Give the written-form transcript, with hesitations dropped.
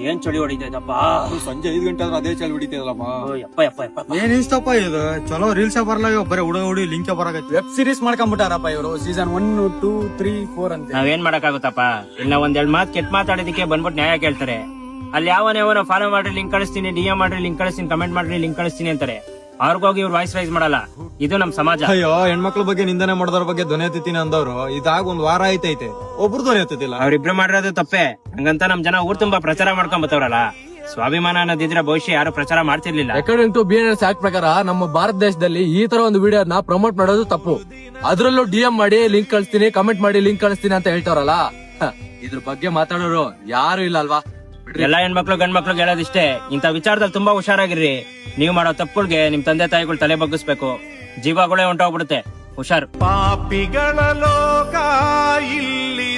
ಏನ್ ಚಳಿ ಹೊಡಿತೈತಪ್ಪ. ಸಂಜೆ 5 ಗಂಟೆ ಆದ್ರೆ ಅದೇ ಚಳಿ ಹೊಡಿತೈತಲ್ಲಮ್ಮ. ಏನ್ ಇಷ್ಟಪ್ಪ ಇದು ಚಲೋ ರೀಲ್ಸ್ ಬರ್ಲ ಬರೀ ಹುಡುಗ ಲಿಂಕ್ ಬರಾಕೈತಿ. ವೆಬ್ ಸೀರೀಸ್ ಮಾಡ್ಕೊಂಡ್ಬಿಟ್ಟಾರಪ್ಪ ಇವರು. ಸೀಸನ್ 1, 2, 3, 4 ಅಂತ. ನಾವೇನ್ ಮಾಡಕ್ಕಾಗುತ್ತಪ್ಪ. ಇಲ್ಲ ಒಂದೆರಡು ಮಾತು ಕೆಟ್ಟ ಮಾತಾಡೋದಕ್ಕೆ ಬಂದ್ಬಿಟ್ಟು ನ್ಯಾಯ ಕೇಳ್ತಾರೆ. ಅಲ್ಲಿ ಯಾವನ ಫಾಲೋ ಮಾಡ್ರಿ ಲಿಂಕ್ ಕಳಿಸ್ತೀನಿ, DM ಮಾಡ್ರಿ ಲಿಂಕ್ ಕಳಿಸ್ತೀನಿ, ಕಮೆಂಟ್ ಮಾಡ್ರಿ ಲಿಂಕ್ ಕಳಿಸ್ತೀನಿ ಅಂತಾರೆ. ಅವ್ರಿಗೋಗಿ ಇವ್ರು ವಾಯ್ಸ್ ರೈಸ್ ಮಾಡಲ್ಲ. ಇದು ನಮ್ ಸಮಾಜ. ಅಯ್ಯೋ, ಹೆಣ್ಮಕ್ಳ ಬಗ್ಗೆ ನಿಂದನೆ ಮಾಡೋದ್ರ ಬಗ್ಗೆ ಧ್ವನಿ ಎತ್ತೀನಿ ಅಂದವ್ರು ಇದಾಗ ಒಂದ್ ವಾರ ಐತೈತೆ, ಒಬ್ರು ಧ್ವನಿ ಎತ್ತಿಲ್ಲ. ಅವ್ರಿಬ್ರು ಮಾಡಿರೋದು ತಪ್ಪೆ. ಹಂಗಂತ ನಮ್ ಜನ ಊರ್ ತುಂಬಾ ಪ್ರಚಾರ ಮಾಡ್ಕೊಂಡ್ ಬತ್ತವ್ರಲ್ಲ. ಸ್ವಾಭಿಮಾನ ಅನ್ನೋದಿದ್ರೆ ಭವಿಷ್ಯ ಯಾರು ಪ್ರಚಾರ ಮಾಡ್ತಿರ್ಲಿಲ್ಲ. ಅಕಾರ್ಡಿಂಗ್ ಟು BNS ಆಕ್ಟ್ ಪ್ರಕಾರ ನಮ್ಮ ಭಾರತ ದೇಶದಲ್ಲಿ ಈ ತರ ಒಂದು ವಿಡಿಯೋನ ಪ್ರಮೋಟ್ ಮಾಡೋದು ತಪ್ಪು. ಅದ್ರಲ್ಲೂ DM ಮಾಡಿ ಲಿಂಕ್ ಕಳಿಸ್ತೀನಿ, ಕಮೆಂಟ್ ಮಾಡಿ ಲಿಂಕ್ ಕಳಿಸ್ತೀನಿ ಅಂತ ಹೇಳ್ತಾರಲ್ಲ, ಇದ್ರ ಬಗ್ಗೆ ಮಾತಾಡೋರು ಯಾರು ಇಲ್ಲ ಅಲ್ವಾ. ಎಲ್ಲಾ ಹೆಣ್ಮಕ್ಳು ಗಂಡ್ಮಕ್ಳು ಹೇಳೋದಿಷ್ಟೇ, ಇಂಥ ವಿಚಾರದಲ್ಲಿ ತುಂಬಾ ಹುಷಾರಾಗಿರ್ರಿ. ನೀವು ಮಾಡೋ ತಪ್ಪುಗಳಿಗೆ ನಿಮ್ ತಂದೆ ತಾಯಿಗಳು ತಲೆ ಬಗ್ಗಿಸ್ಬೇಕು. ಜೀವಗಳೇ ಹೊಂಟೋಗ್ಬಿಡುತ್ತೆ. ಹುಷಾರ್. ಪಾಪಿಗಳ ಲೋಕ ಇಲ್ಲಿ